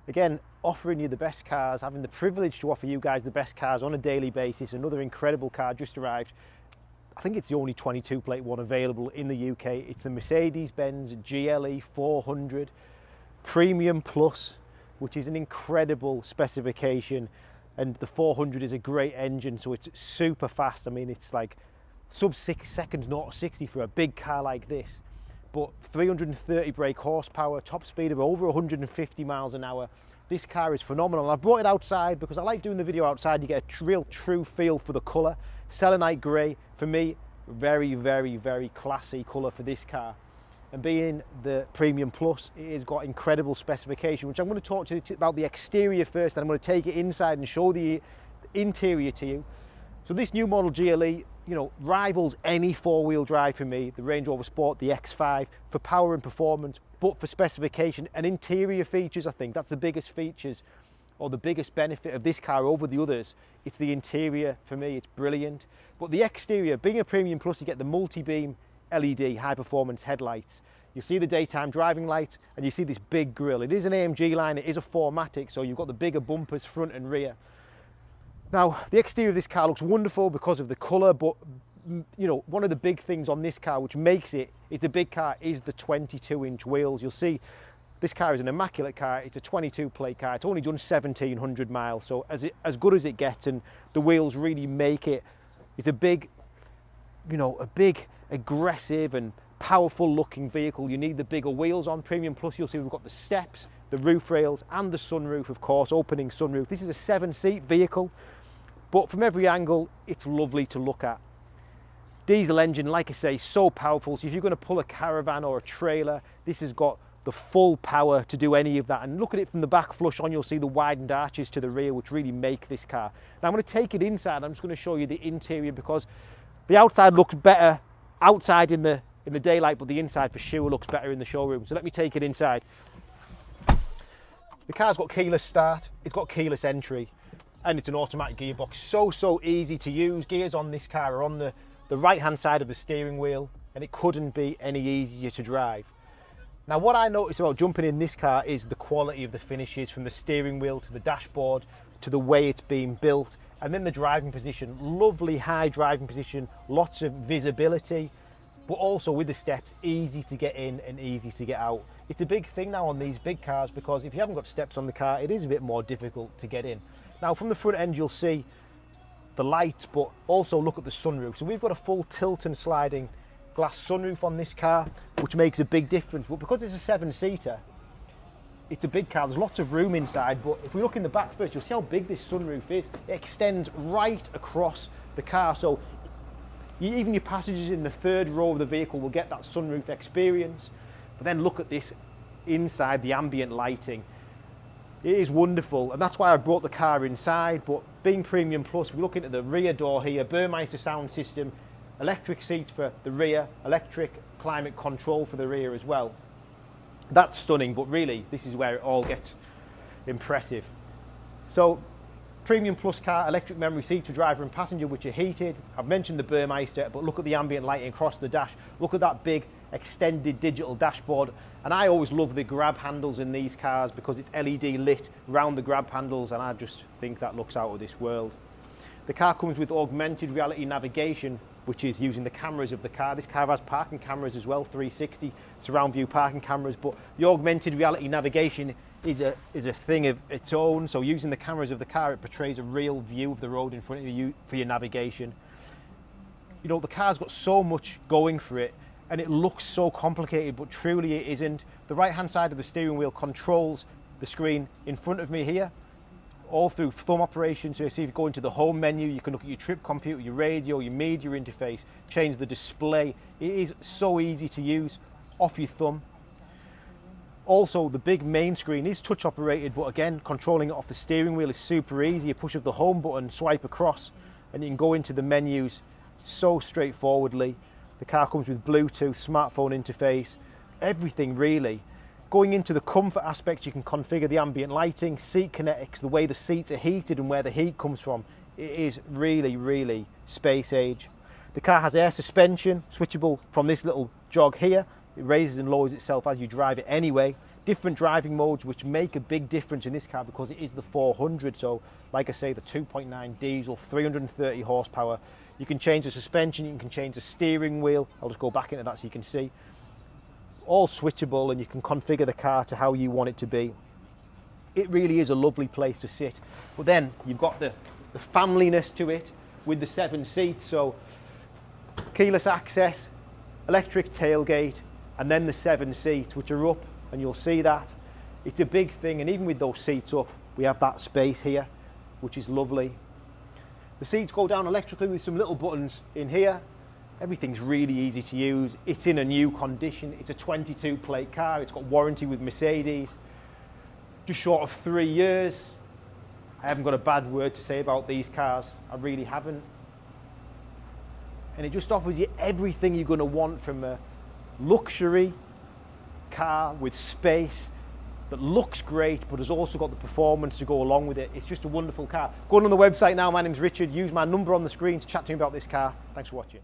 Again, offering you the best cars, having the privilege to offer you guys the best cars on a daily basis. Another incredible car just arrived. I think it's the only 22 plate one available in the UK. It's the Mercedes-Benz GLE400 Premium Plus, which is an incredible specification. And the 400 is a great engine, so it's super fast. I mean, it's like sub 6 seconds, 0 to 60 for a big car like this. But 330 brake horsepower, top speed of over 150 miles an hour. This car is phenomenal. I've brought it outside because I like doing the video outside. You get a real true feel for the colour. Selenite Grey, for me, very, very, very classy colour for this car. And being the Premium Plus, it has got incredible specification, which I'm going to talk to you about the exterior first, and I'm going to take it inside and show the interior to you. So this new model GLE, rivals any four-wheel drive for me, the Range Rover Sport, the X5, for power and performance, but for specification and interior features. I think that's the biggest features or the biggest benefit of this car over the others. It's the interior. For me, it's brilliant. But the exterior, being a Premium Plus, you get the multi-beam LED high performance headlights. You see the daytime driving lights, and you see this big grille. It is an AMG line, it is a 4Matic, so you've got the bigger bumpers front and rear. Now, the exterior of this car looks wonderful because of the colour, but one of the big things on this car which makes it's a big car, is the 22-inch wheels. You'll see this car is an immaculate car. It's a 22 plate car. It's only done 1,700 miles, so as good as it gets, and the wheels really make it. It's a big, a big, aggressive and powerful looking vehicle. You need the bigger wheels on Premium Plus. You'll see we've got the steps, the roof rails, and the sunroof, of course, opening sunroof. This is a 7-seat vehicle, but from every angle, it's lovely to look at. Diesel engine, like I say, so powerful. So if you're going to pull a caravan or a trailer, this has got the full power to do any of that. And look at it from the back flush on, you'll see the widened arches to the rear, which really make this car. Now I'm going to take it inside. I'm just going to show you the interior, because the outside looks better outside in the daylight, but the inside for sure looks better in the showroom. So let me take it inside. The car's got keyless start, it's got keyless entry, and it's an automatic gearbox. So easy to use. Gears on this car are on the right hand side of the steering wheel, and it couldn't be any easier to drive. Now, what I noticed about jumping in this car is the quality of the finishes, from the steering wheel to the dashboard to the way it's being built, and then the driving position. Lovely high driving position, lots of visibility, but also with the steps, easy to get in and easy to get out. It's a big thing now on these big cars, because if you haven't got steps on the car, it is a bit more difficult to get in. Now, from the front end, you'll see the lights, but also look at the sunroof. So we've got a full tilt and sliding glass sunroof on this car, which makes a big difference. But because it's a 7-seater, it's a big car. There's lots of room inside, but if we look in the back first, you'll see how big this sunroof is. It extends right across the car, so even your passengers in the third row of the vehicle will get that sunroof experience. But then look at this inside, the ambient lighting. It is wonderful, and that's why I brought the car inside. But being Premium Plus, we're looking at the rear door here, Burmeister sound system, electric seats for the rear, electric climate control for the rear as well. That's stunning, but really this is where it all gets impressive. So Premium Plus car, electric memory seats for driver and passenger, which are heated. I've mentioned the Burmeister, but look at the ambient lighting across the dash. Look at that big extended digital dashboard. And I always love the grab handles in these cars, because it's LED lit round the grab handles, and I just think that looks out of this world. The car comes with augmented reality navigation, which is using the cameras of the car. This car has parking cameras as well, 360 surround view parking cameras, but the augmented reality navigation is a thing of its own. So using the cameras of the car, it portrays a real view of the road in front of you for your navigation. The car's got so much going for it, and it looks so complicated, but truly it isn't. The right hand side of the steering wheel controls the screen in front of me here, all through thumb operation. So you see, if you go into the home menu, you can look at your trip computer, your radio, your media interface, change the display. It is so easy to use off your thumb. Also, the big main screen is touch operated, but again, controlling it off the steering wheel is super easy. You push of the home button, swipe across, and you can go into the menus so straightforwardly. The car comes with Bluetooth, smartphone interface, everything really. Going into the comfort aspects, you can configure the ambient lighting, seat kinetics, the way the seats are heated and where the heat comes from. It is really space age. The car has air suspension, switchable from this little jog here. It raises and lowers itself as you drive it anyway. different driving modes which make a big difference in this car because it is the 400. So like I say, the 2.9 diesel, 330 horsepower. You can change the suspension, you can change the steering wheel. I'll just go back into that so you can see. All switchable, and you can configure the car to how you want it to be. It really is a lovely place to sit. But then you've got the familyness to it with the 7 seats. So keyless access, electric tailgate, and then the 7 seats, which are up, and you'll see that. It's a big thing, and even with those seats up, we have that space here, which is lovely. The seats go down electrically with some little buttons in here. Everything's really easy to use. It's in a new condition. It's a 22 plate car. It's got warranty with Mercedes, just short of 3 years. I haven't got a bad word to say about these cars. I really haven't. And it just offers you everything you're going to want from a luxury car with space that looks great but has also got the performance to go along with it. It's just a wonderful car. Go on the website now. My name's Richard. Use my number on the screen to chat to me about this car. Thanks for watching.